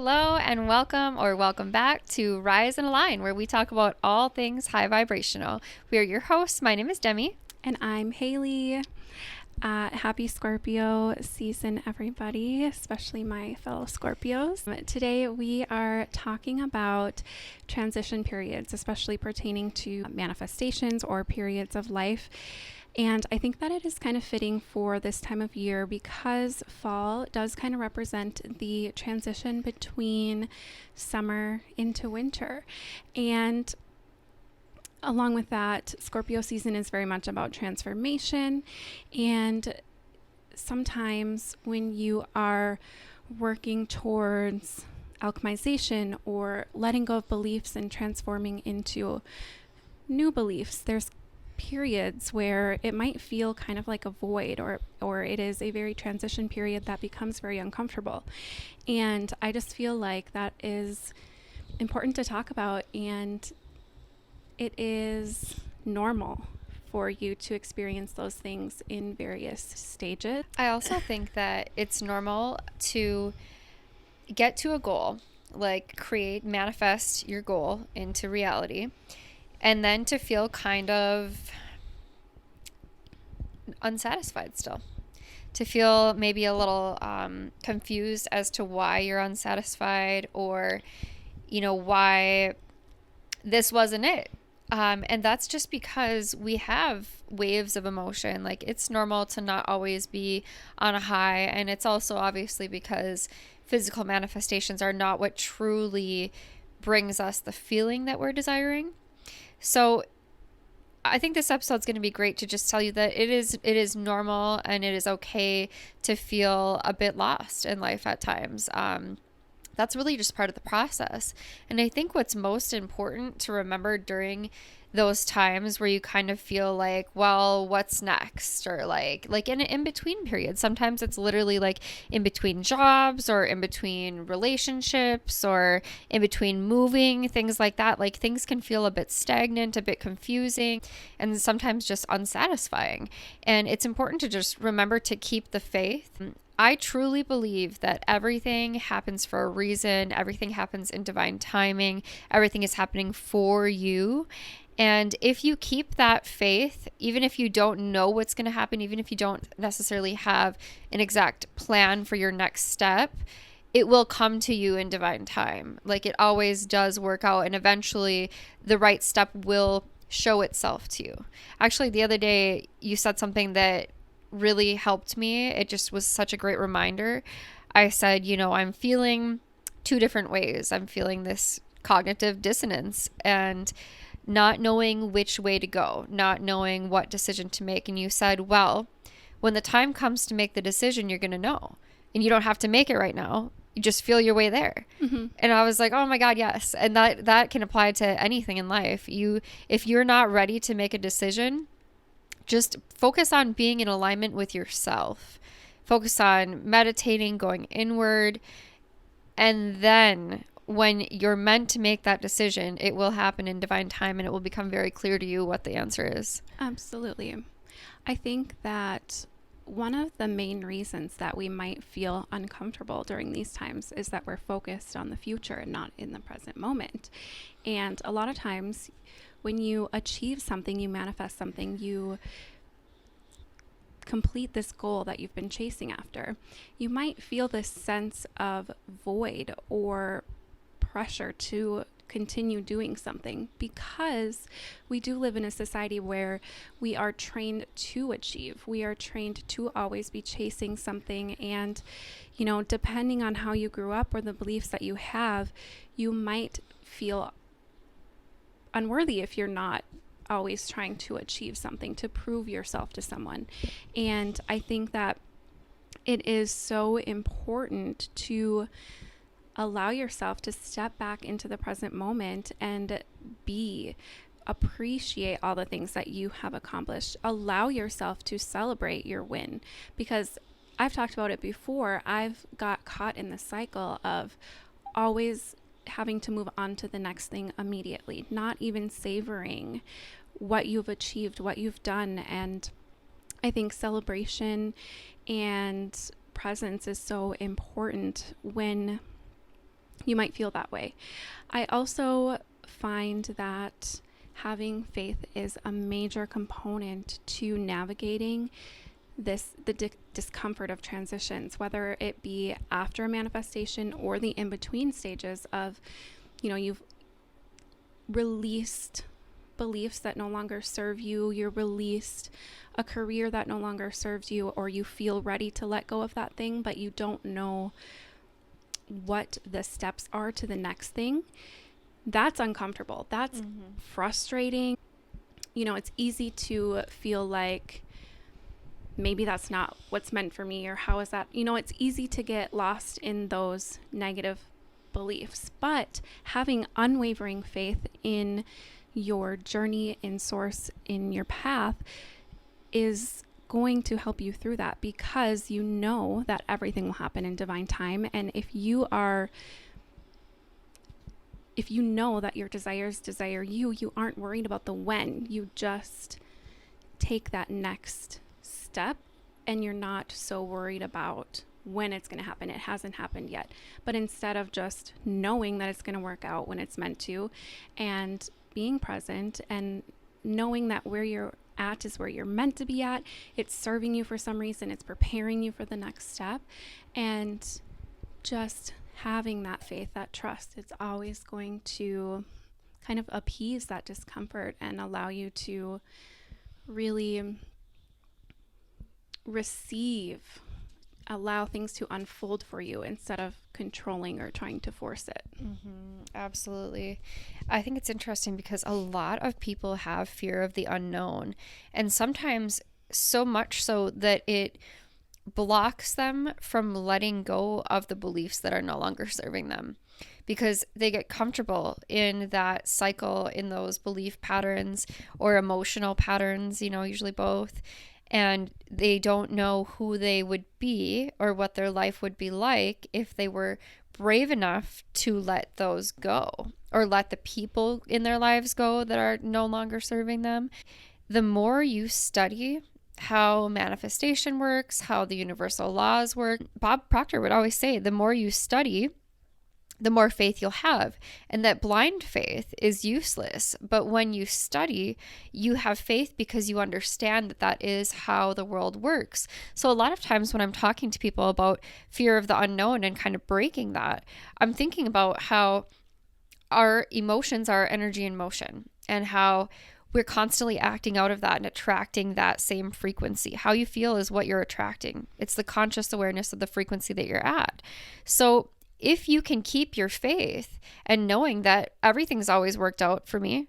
Hello and welcome back to Rise and Align, where we talk about all things high vibrational. We are your hosts. My name is Demi. And I'm Halie. Happy Scorpio season, everybody, especially my fellow Scorpios. Today we are talking about transition periods, especially pertaining to manifestations or periods of life. And I think that it is kind of fitting for this time of year because fall does kind of represent the transition between summer into winter. And along with that, Scorpio season is very much about transformation. And sometimes when you are working towards alchemization or letting go of beliefs and transforming into new beliefs, there's periods where it might feel kind of like a void or it is a very transition period that becomes very uncomfortable. And I just feel like that is important to talk about, and it is normal for you to experience those things in various stages. I also think that it's normal to get to a goal, like manifest your goal into reality, and then to feel kind of unsatisfied still. To feel maybe a little confused as to why you're unsatisfied, or, why this wasn't it. And that's just because we have waves of emotion. Like, it's normal to not always be on a high. And it's also obviously because physical manifestations are not what truly brings us the feeling that we're desiring. So I think this episode is going to be great to just tell you that it is normal and it is okay to feel a bit lost in life at times. That's really just part of the process. And I think what's most important to remember during those times where you kind of feel like, well, what's next? Or like in an in-between period. Sometimes it's literally like in between jobs or in between relationships or in between moving, things like that. Like, things can feel a bit stagnant, a bit confusing, and sometimes just unsatisfying. And it's important to just remember to keep the faith. I truly believe that everything happens for a reason. Everything happens in divine timing. Everything is happening for you. And if you keep that faith, even if you don't know what's going to happen, even if you don't necessarily have an exact plan for your next step, it will come to you in divine time. Like, it always does work out, and eventually the right step will show itself to you. Actually, the other day you said something that really helped me. It just was such a great reminder. I said, I'm feeling two different ways. I'm feeling this cognitive dissonance and not knowing which way to go, not knowing what decision to make. And you said, well, when the time comes to make the decision, you're going to know. And you don't have to make it right now. You just feel your way there. Mm-hmm. And I was like, oh my God, yes. And that can apply to anything in life. If you're not ready to make a decision, just focus on being in alignment with yourself. Focus on meditating, going inward. And then when you're meant to make that decision, it will happen in divine time, and it will become very clear to you what the answer is. Absolutely. I think that one of the main reasons that we might feel uncomfortable during these times is that we're focused on the future and not in the present moment. And a lot of times when you achieve something, you manifest something, you complete this goal that you've been chasing after, you might feel this sense of void or pressure to continue doing something, because we do live in a society where we are trained to achieve. We are trained to always be chasing something. And, depending on how you grew up or the beliefs that you have, you might feel unworthy if you're not always trying to achieve something, to prove yourself to someone. And I think that it is so important to allow yourself to step back into the present moment and appreciate all the things that you have accomplished. Allow yourself to celebrate your win, because I've talked about it before. I've got caught in the cycle of always having to move on to the next thing immediately, not even savoring what you've achieved, what you've done. And I think celebration and presence is so important when You might feel that way. I also find that having faith is a major component to navigating the discomfort of transitions, whether it be after a manifestation or the in between stages of, you've released beliefs that no longer serve you, you're released a career that no longer serves you, or you feel ready to let go of that thing, but you don't know what the steps are to the next thing. That's uncomfortable. That's frustrating. It's easy to feel like maybe that's not what's meant for me, or how is that? It's easy to get lost in those negative beliefs, but having unwavering faith in your journey, in source, in your path is going to help you through that, because you know that everything will happen in divine time. And if you know that your desires desire you, you aren't worried about the when. You just take that next step, and you're not so worried about when it's going to happen. It hasn't happened yet. But instead of just knowing that it's going to work out when it's meant to, and being present and knowing that where you're at is where you're meant to be at, it's serving you for some reason, it's preparing you for the next step, and just having that faith, that trust, it's always going to kind of appease that discomfort and allow you to really receive, allow things to unfold for you instead of controlling or trying to force it. Absolutely. I think it's interesting because a lot of people have fear of the unknown, and sometimes so much so that it blocks them from letting go of the beliefs that are no longer serving them, because they get comfortable in that cycle, in those belief patterns or emotional patterns, usually both. And they don't know who they would be or what their life would be like if they were brave enough to let those go, or let the people in their lives go that are no longer serving them. The more you study how manifestation works, how the universal laws work, Bob Proctor would always say, the more you study, the more faith you'll have, and that blind faith is useless. But when you study, you have faith because you understand that that is how the world works. So a lot of times when I'm talking to people about fear of the unknown and kind of breaking that, I'm thinking about how our emotions are energy in motion, and how we're constantly acting out of that and attracting that same frequency. How you feel is what you're attracting. It's the conscious awareness of the frequency that you're at. So if you can keep your faith and knowing that everything's always worked out for me,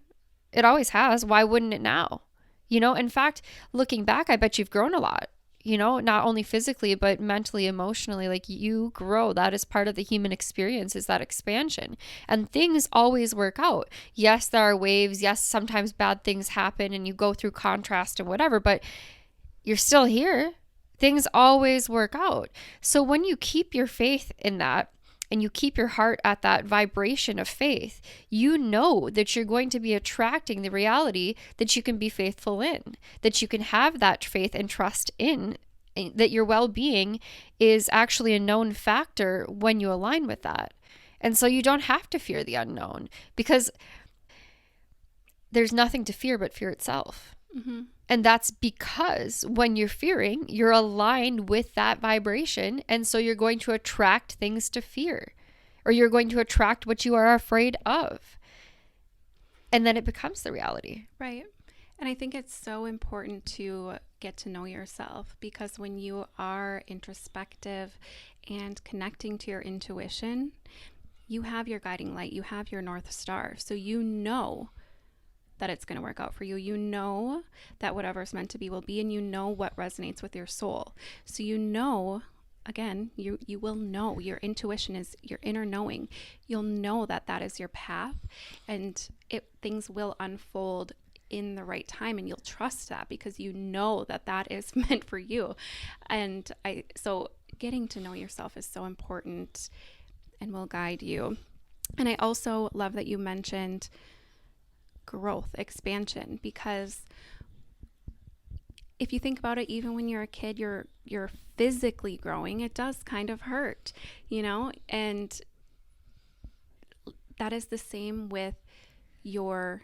it always has, why wouldn't it now? In fact, looking back, I bet you've grown a lot, not only physically, but mentally, emotionally. Like, you grow. That is part of the human experience, is that expansion. And things always work out. Yes, there are waves. Yes, sometimes bad things happen and you go through contrast and whatever, but you're still here. Things always work out. So when you keep your faith in that, and you keep your heart at that vibration of faith, you know that you're going to be attracting the reality that you can be faithful in, that you can have that faith and trust in, that your well-being is actually a known factor when you align with that. And so you don't have to fear the unknown, because there's nothing to fear but fear itself. And that's because when you're fearing, you're aligned with that vibration. And so you're going to attract things to fear, or you're going to attract what you are afraid of. And then it becomes the reality. Right. And I think it's so important to get to know yourself, because when you are introspective and connecting to your intuition, you have your guiding light, you have your North Star. So you know that it's going to work out for you. You know that whatever's meant to be will be, and you know what resonates with your soul. So again, you will know. Your intuition is your inner knowing. You'll know that that is your path, and things will unfold in the right time, and you'll trust that because you know that that is meant for you. And so getting to know yourself is so important and will guide you. And I also love that you mentioned growth, expansion, because if you think about it, even when you're a kid, you're physically growing. It does kind of hurt, and that is the same with your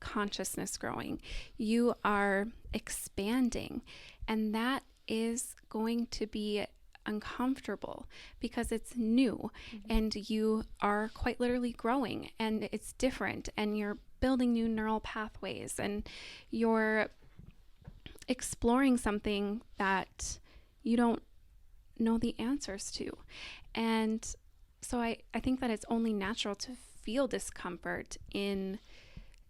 consciousness growing. You are expanding, and that is going to be uncomfortable because it's new, and you are quite literally growing, and it's different, and you're building new neural pathways, and you're exploring something that you don't know the answers to. And so I think that it's only natural to feel discomfort in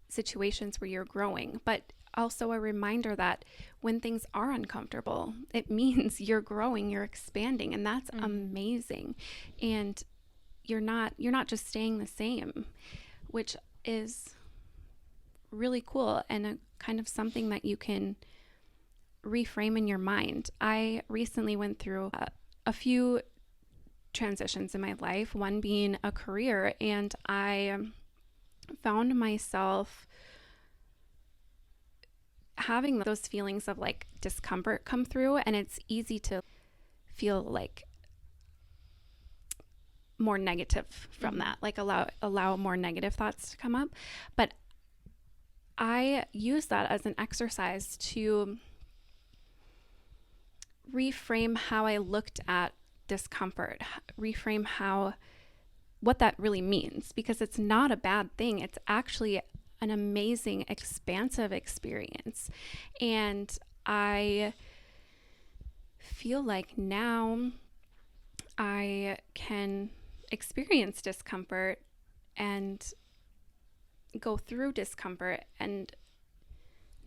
situations where you're growing, but also a reminder that when things are uncomfortable, it means you're growing, you're expanding, and that's amazing. And you're not just staying the same, which is really cool, and a kind of something that you can reframe in your mind. I recently went through a few transitions in my life, one being a career, and I found myself having those feelings of like discomfort come through, and it's easy to feel like more negative from that, like allow more negative thoughts to come up. But I use that as an exercise to reframe how I looked at discomfort, reframe what that really means, because it's not a bad thing. It's actually an amazing, expansive experience. And I feel like now I can experience discomfort and go through discomfort and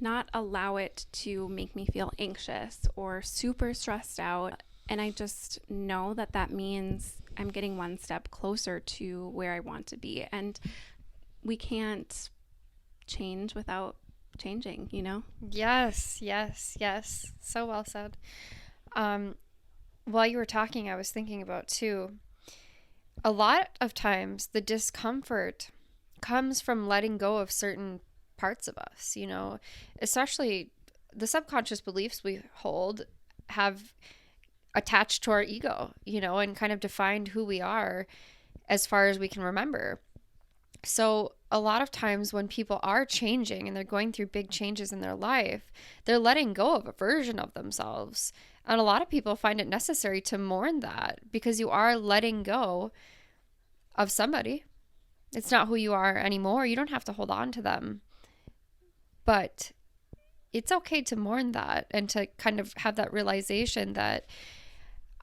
not allow it to make me feel anxious or super stressed out. And I just know that that means I'm getting one step closer to where I want to be. And we can't change without changing, you know? Yes, yes, yes. So well said. While you were talking, I was thinking about too, a lot of times the discomfort comes from letting go of certain parts of us, you know, especially the subconscious beliefs we hold have attached to our ego, you know, and kind of defined who we are as far as we can remember. So a lot of times when people are changing and they're going through big changes in their life, they're letting go of a version of themselves. And a lot of people find it necessary to mourn that, because you are letting go of somebody. It's not who you are anymore. You don't have to hold on to them. But it's okay to mourn that and to kind of have that realization that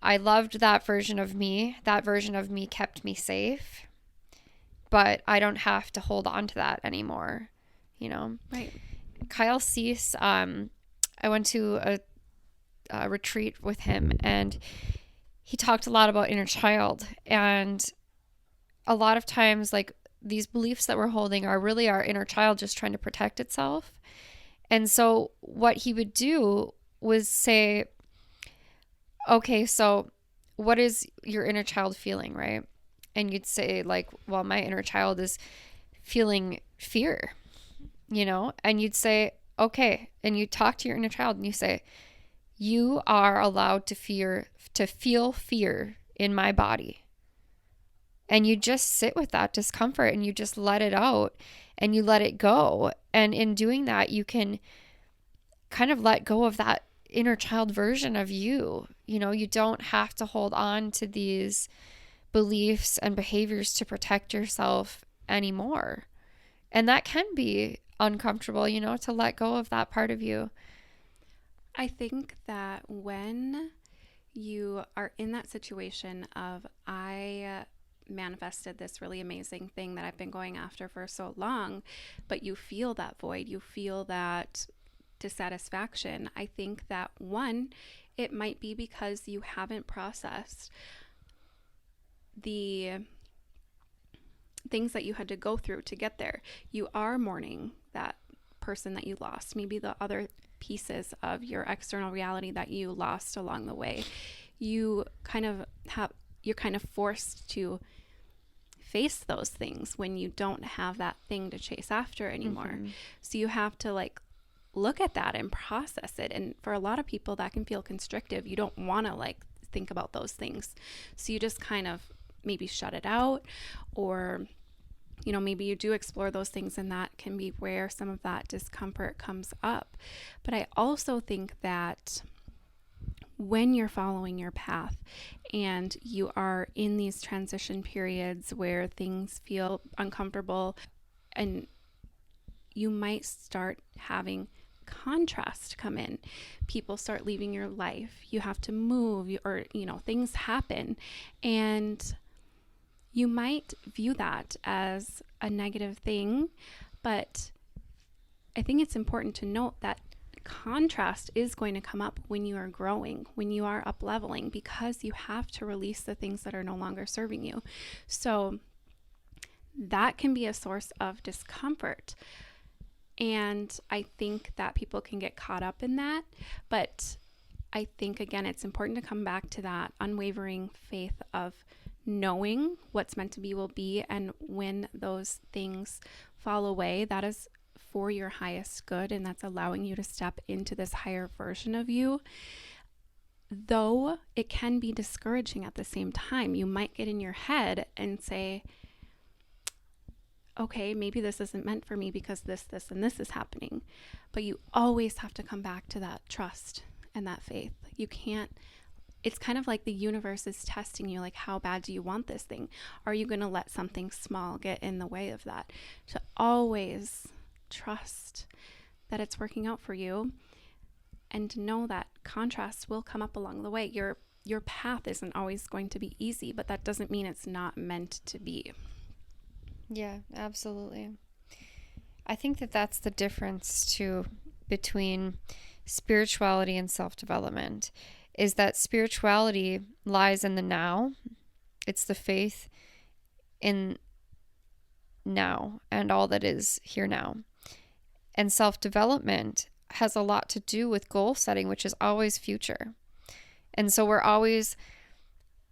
I loved that version of me. That version of me kept me safe. But I don't have to hold on to that anymore, you know? Right. Kyle Cease, I went to a retreat with him, and he talked a lot about inner child. And a lot of times, like, these beliefs that we're holding are really our inner child just trying to protect itself. And so what he would do was say, okay, so what is your inner child feeling, right? And you'd say, like, well, my inner child is feeling fear, you know? And you'd say, okay. And you talk to your inner child and you say, you are allowed to feel fear in my body. And you just sit with that discomfort and you just let it out and you let it go. And in doing that, you can kind of let go of that inner child version of you. You know, you don't have to hold on to these beliefs and behaviors to protect yourself anymore. And that can be uncomfortable, you know, to let go of that part of you. I think that when you are in that situation of, I manifested this really amazing thing that I've been going after for so long, but you feel that void, you feel that dissatisfaction, I think that one, it might be because you haven't processed the things that you had to go through to get there. You are mourning that person that you lost, maybe the other pieces of your external reality that you lost along the way. You're kind of forced to face those things when you don't have that thing to chase after anymore. So you have to like look at that and process it. And for a lot of people that can feel constrictive. You don't want to like think about those things. So you just kind of maybe shut it out, or maybe you do explore those things, and that can be where some of that discomfort comes up. But I also think that when you're following your path and you are in these transition periods where things feel uncomfortable, and you might start having contrast come in. People start leaving your life. You have to move, or, things happen. And you might view that as a negative thing, but I think it's important to note that contrast is going to come up when you are growing, when you are up leveling, because you have to release the things that are no longer serving you. So that can be a source of discomfort. And I think that people can get caught up in that. But I think, again, it's important to come back to that unwavering faith of knowing what's meant to be will be. And when those things fall away, that is for your highest good. And that's allowing you to step into this higher version of you. Though it can be discouraging at the same time. You might get in your head and say, okay, maybe this isn't meant for me because this, and this is happening. But you always have to come back to that trust and that faith. You can't, it's kind of like the universe is testing you, like, how bad do you want this thing? Are you going to let something small get in the way of that? To always trust that it's working out for you, and to know that contrasts will come up along the way. Your path isn't always going to be easy, but that doesn't mean it's not meant to be. Yeah, absolutely. I think that that's the difference too between spirituality and self-development, is that spirituality lies in the now. It's the faith in now and all that is here now. And self-development has a lot to do with goal setting, which is always future. And so we're always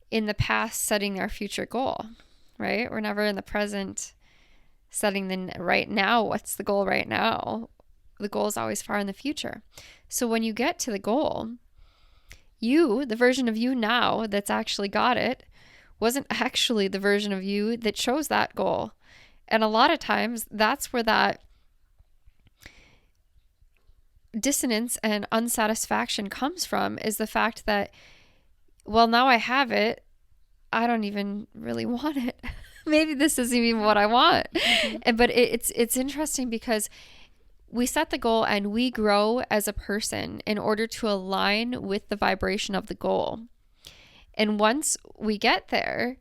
in the past setting our future goal, right? We're never in the present setting the right now. What's the goal right now? The goal is always far in the future. So when you get to the goal, you, the version of you now that's actually got it, wasn't actually the version of you that chose that goal. And a lot of times that's where that dissonance and unsatisfaction comes from, is the fact that, well, now I have it, I don't even really want it. Maybe this isn't even what I want. Mm-hmm. But it's interesting because we set the goal and we grow as a person in order to align with the vibration of the goal. And once we get there,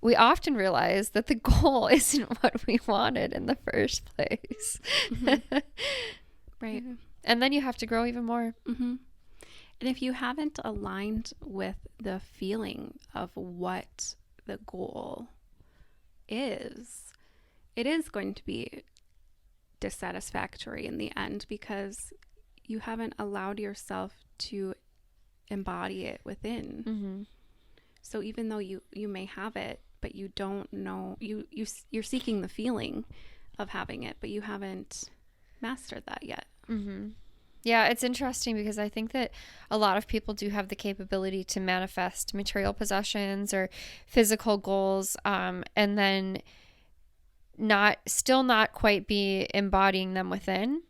we often realize that the goal isn't what we wanted in the first place. Mm-hmm. Right. And then you have to grow even more. Mm-hmm. And if you haven't aligned with the feeling of what the goal is, it is going to be dissatisfactory in the end, because you haven't allowed yourself to embody it within. Mm-hmm. So even though you may have it, but you don't know, you're seeking the feeling of having it, but you haven't mastered that yet. Mm-hmm. Yeah, it's interesting because I think that a lot of people do have the capability to manifest material possessions or physical goals, and then still not quite be embodying them within.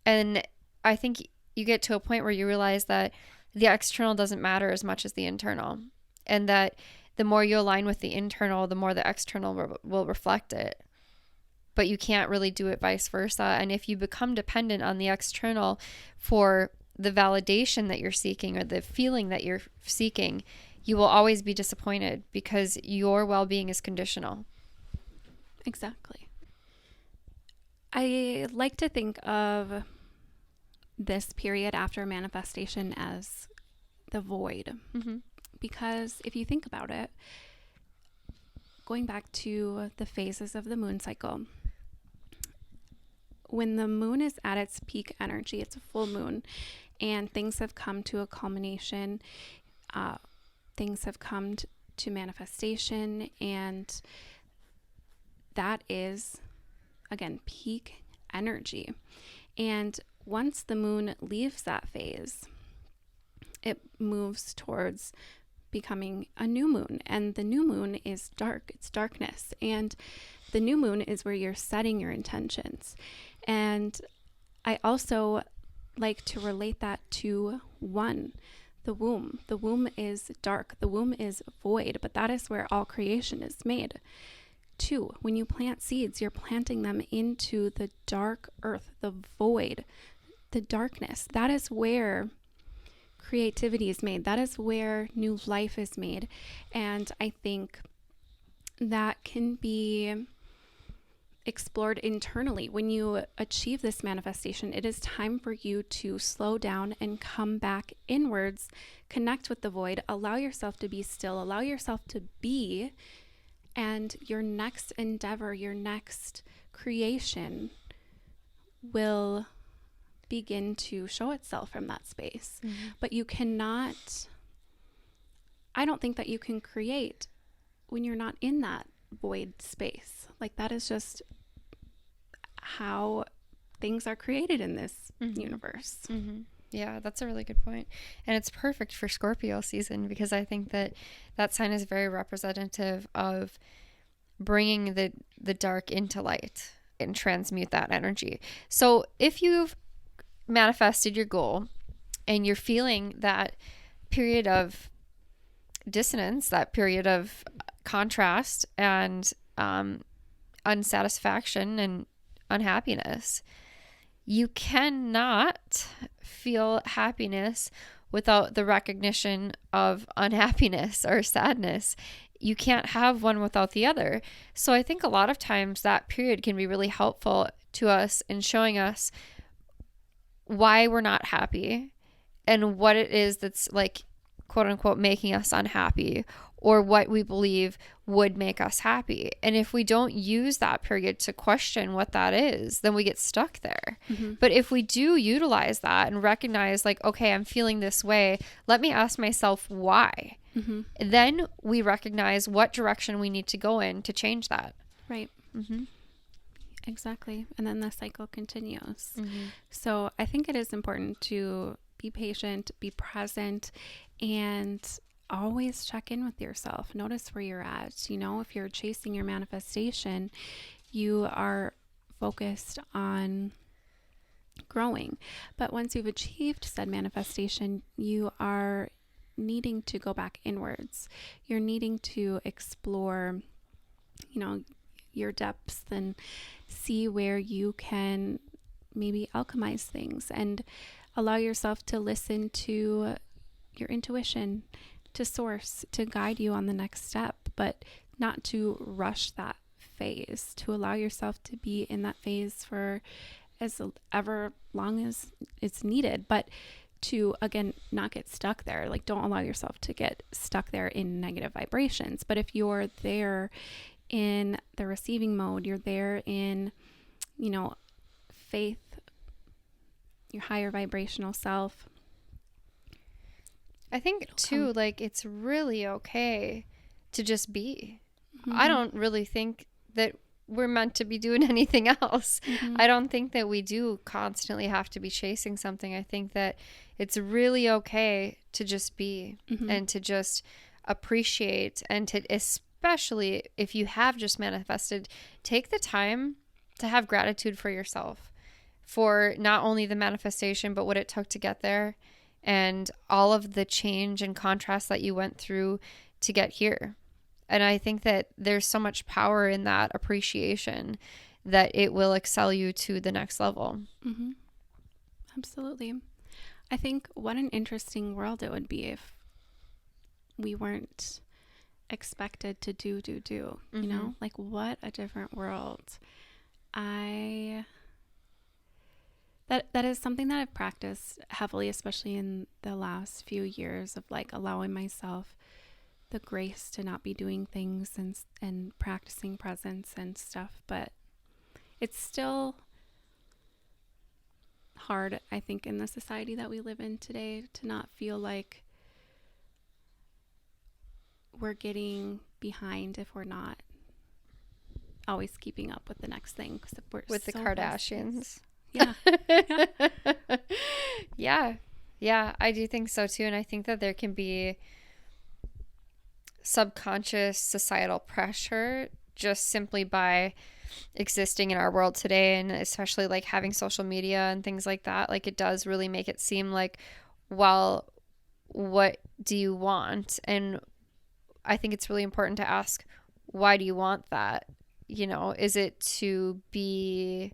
And I think you get to a point where you realize that the external doesn't matter as much as the internal, and that the more you align with the internal, the more the external will reflect it. But you can't really do it vice versa. And if you become dependent on the external for the validation that you're seeking or the feeling that you're seeking, you will always be disappointed because your well-being is conditional. Exactly. I like to think of this period after manifestation as the void. Mm-hmm. Because if you think about it, going back to the phases of the moon cycle, when the moon is at its peak energy, it's a full moon, and things have come to a culmination, things have come to manifestation, and that is, again, peak energy. And once the moon leaves that phase, it moves towards becoming a new moon, and the new moon is dark. It's darkness, and The new moon is where you're setting your intentions. And I also like to relate that to the womb. The womb is dark. The womb is void, but that is where all creation is made. 2, when you plant seeds, you're planting them into the dark earth, the void, the darkness. That is where creativity is made. That is where new life is made. And I think that can be explored internally. When you achieve this manifestation, it is time for you to slow down and come back inwards, connect with the void, allow yourself to be still, allow yourself to be, and your next endeavor, your next creation will begin to show itself from that space. But you cannot, I don't think that you can create when you're not in that void space. Like, that is just how things are created in this universe. Yeah, that's a really good point. And it's perfect for Scorpio season, because I think that that sign is very representative of bringing the dark into light and transmute that energy. So if you've manifested your goal and you're feeling that period of dissonance, that period of contrast and unsatisfaction and unhappiness, you cannot feel happiness without the recognition of unhappiness or sadness. You can't have one without the other. So I think a lot of times that period can be really helpful to us in showing us why we're not happy and what it is that's, like, quote unquote, making us unhappy, or what we believe would make us happy. And if we don't use that period to question what that is, then we get stuck there. But if we do utilize that and recognize, like, okay, I'm feeling this way, let me ask myself why. Then we recognize what direction we need to go in to change that. Right. Exactly. And then the cycle continues. So I think it is important to be patient, be present, and always check in with yourself. Notice where you're at. You know, if you're chasing your manifestation, you are focused on growing. But once you've achieved said manifestation, you are needing to go back inwards. You're needing to explore, you know, your depths and see where you can maybe alchemize things and allow yourself to listen to your intuition, to source, to guide you on the next step, but not to rush that phase, to allow yourself to be in that phase for as ever long as it's needed, but to, again, not get stuck there. Like, don't allow yourself to get stuck there in negative vibrations. But if you're there in the receiving mode, you're there in, you know, faith, your higher vibrational self. I think too, like, it's really okay to just be. I don't really think that we're meant to be doing anything else. I don't think that we do constantly have to be chasing something. I think that it's really okay to just be and to just appreciate, and to, especially if you have just manifested, take the time to have gratitude for yourself, for not only the manifestation, but what it took to get there and all of the change and contrast that you went through to get here. And I think that there's so much power in that appreciation that it will excel you to the next level. Absolutely. I think what an interesting world it would be if we weren't expected to do, you know, like, what a different world. That is something that I've practiced heavily, especially in the last few years, of, like, allowing myself the grace to not be doing things and practicing presence and stuff. But it's still hard, I think, in the society that we live in today, to not feel like we're getting behind if we're not always keeping up with the next thing. With the Kardashians. Yeah. Yeah, I do think so too. And I think that there can be subconscious societal pressure just simply by existing in our world today, and especially like having social media and things like that, like it does really make it seem like, well, what do you want? And I think it's really important to ask, why do you want that? You know, is it to be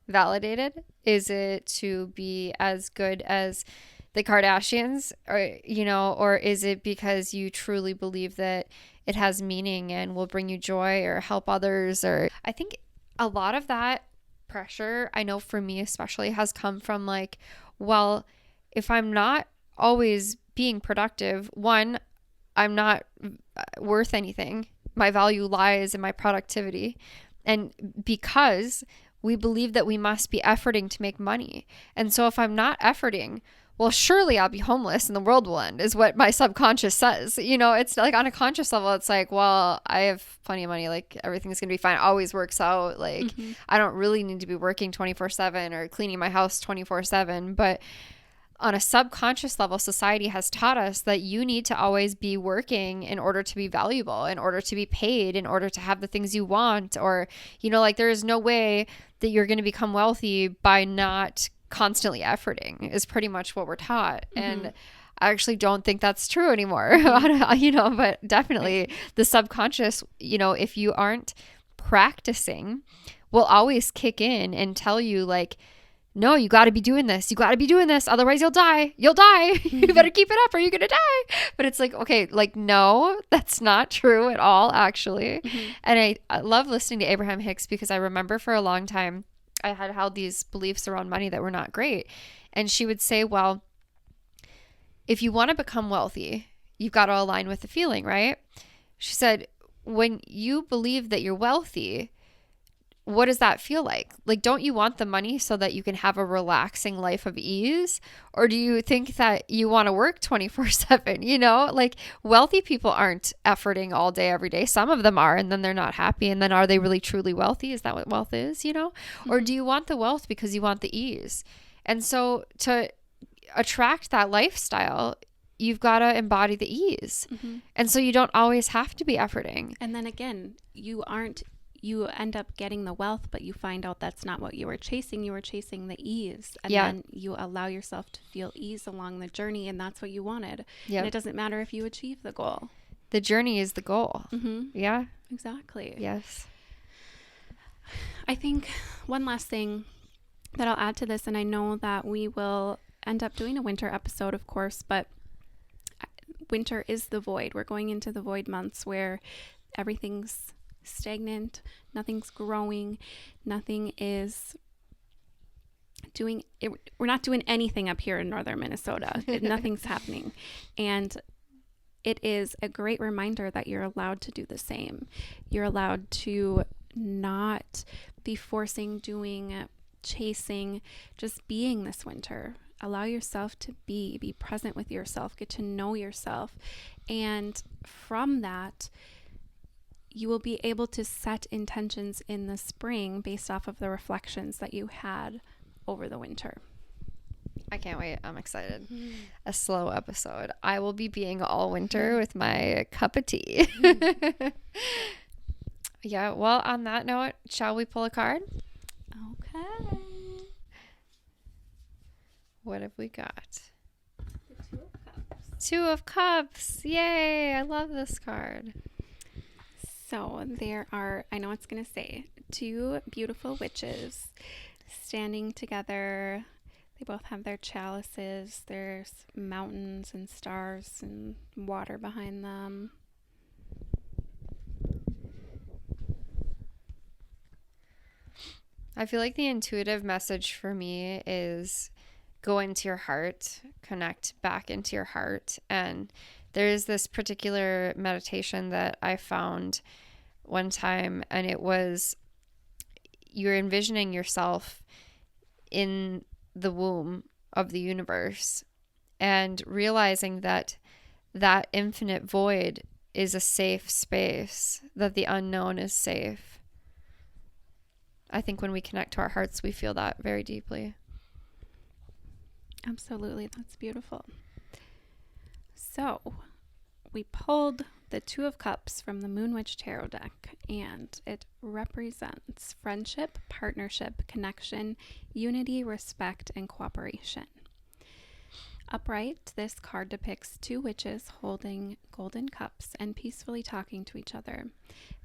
validated? Is it to be as good as the Kardashians, or you know, or is it because you truly believe that it has meaning and will bring you joy or help others? Or I think a lot of that pressure, I know for me especially, has come from like, well, if I'm not always being productive, one, I'm not worth anything. My value lies in my productivity. And because we believe that we must be efforting to make money. And so if I'm not efforting, well, surely I'll be homeless and the world will end, is what my subconscious says. You know, it's like on a conscious level, it's like, well, I have plenty of money. Like everything's going to be fine. It always works out. Like I don't really need to be working 24/7 or cleaning my house 24/7. But on a subconscious level, society has taught us that you need to always be working in order to be valuable, in order to be paid, in order to have the things you want. Or, you know, like there is no way that you're going to become wealthy by not constantly efforting, is pretty much what we're taught. And I actually don't think that's true anymore, you know, but definitely the subconscious, you know, if you aren't practicing, will always kick in and tell you like, no, you got to be doing this. You got to be doing this. Otherwise you'll die. You'll die. You better keep it up or you're going to die. But it's like, okay, like, no, that's not true at all, actually. And I love listening to Abraham Hicks because I remember for a long time, I had held these beliefs around money that were not great. And she would say, well, if you want to become wealthy, you've got to align with the feeling, right? She said, when you believe that you're wealthy, what does that feel like? Like, don't you want the money so that you can have a relaxing life of ease? Or do you think that you want to work 24/7? You know, like wealthy people aren't efforting all day, every day. Some of them are, and then they're not happy. And then are they really truly wealthy? Is that what wealth is, you know? Or do you want the wealth because you want the ease? And so to attract that lifestyle, you've got to embody the ease. And so you don't always have to be efforting. And then again, you end up getting the wealth, but you find out that's not what you were chasing. You were chasing the ease. And then you allow yourself to feel ease along the journey, and that's what you wanted. And it doesn't matter if you achieve the goal. The journey is the goal. Yeah. Exactly. Yes. I think one last thing that I'll add to this, and I know that we will end up doing a winter episode, of course, but winter is the void. We're going into the void months where everything's stagnant, nothing's growing, nothing is doing it. We're not doing anything up here in northern Minnesota. Nothing's happening. And it is a great reminder that you're allowed to do the same. You're allowed to not be forcing, doing, chasing, just being this winter. Allow yourself to be present with yourself, get to know yourself. And from that, you will be able to set intentions in the spring based off of the reflections that you had over the winter. I can't wait. I'm excited. A slow episode. I will be being all winter with my cup of tea. Yeah. Well, on that note, shall we pull a card? Okay. What have we got? The Two of Cups. Two of Cups. Yay. I love this card. So there are, I know it's going to say, two beautiful witches standing together. They both have their chalices. There's mountains and stars and water behind them. I feel like the intuitive message for me is go into your heart, connect back into your heart. And there's this particular meditation that I found one time, and it was you're envisioning yourself in the womb of the universe and realizing that that infinite void is a safe space, that the unknown is safe. I think when we connect to our hearts, we feel that very deeply. Absolutely. That's beautiful. So we pulled the Two of Cups from the Moon Witch Tarot deck, and it represents friendship, partnership, connection, unity, respect, and cooperation. Upright, this card depicts two witches holding golden cups and peacefully talking to each other.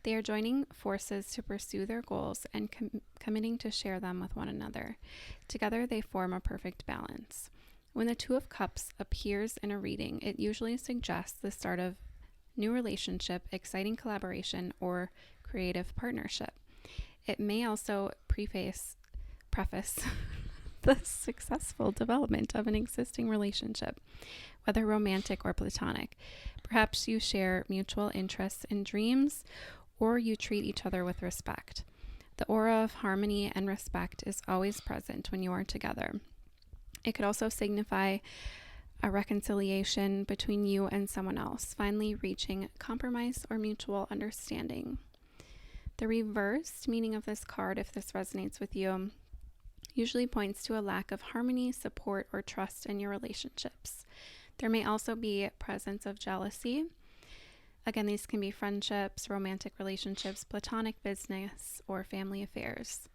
They are joining forces to pursue their goals and committing to share them with one another. Together, they form a perfect balance. When the Two of Cups appears in a reading, it usually suggests the start of new relationship, exciting collaboration, or creative partnership. It may also preface the successful development of an existing relationship, whether romantic or platonic. Perhaps you share mutual interests and dreams, or you treat each other with respect. The aura of harmony and respect is always present when you are together. It could also signify a reconciliation between you and someone else, finally reaching compromise or mutual understanding. The reversed meaning of this card, if this resonates with you, usually points to a lack of harmony, support, or trust in your relationships. There may also be a presence of jealousy. Again, these can be friendships, romantic relationships, platonic business, or family affairs.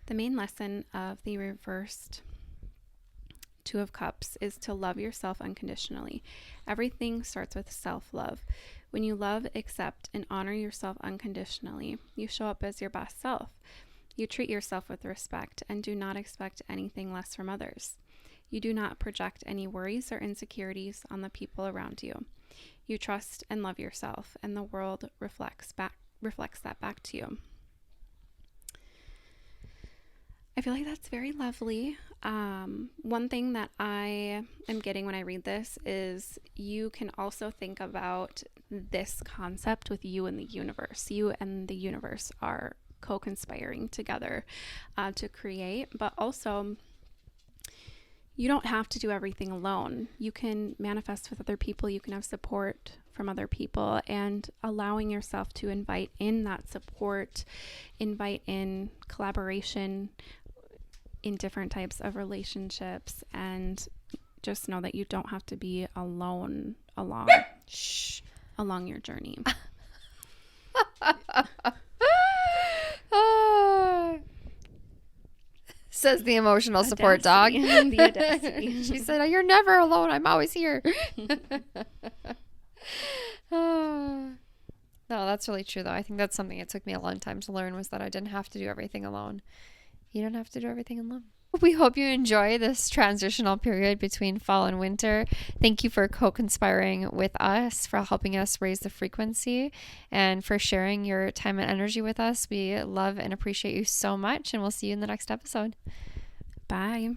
The main lesson of the reversed Two of Cups is to love yourself unconditionally. Everything starts with self-love. When you love, accept, and honor yourself unconditionally, you show up as your best self. You treat yourself with respect and do not expect anything less from others. You do not project any worries or insecurities on the people around you. You trust and love yourself, and the world reflects that back to you. I feel like that's very lovely. One thing that I am getting when I read this is you can also think about this concept with you and the universe. You and the universe are co-conspiring together to create, but also you don't have to do everything alone. You can manifest with other people. You can have support from other people, and allowing yourself to invite in that support, invite in collaboration in different types of relationships, and just know that you don't have to be alone along your journey. Says the emotional support dog. The audacity. She said, "You're never alone. I'm always here." No, that's really true, though. I think that's something it took me a long time to learn, was that I didn't have to do everything alone. You don't have to do everything alone. We hope you enjoy this transitional period between fall and winter. Thank you for co-conspiring with us, for helping us raise the frequency, and for sharing your time and energy with us. We love and appreciate you so much, and we'll see you in the next episode. Bye.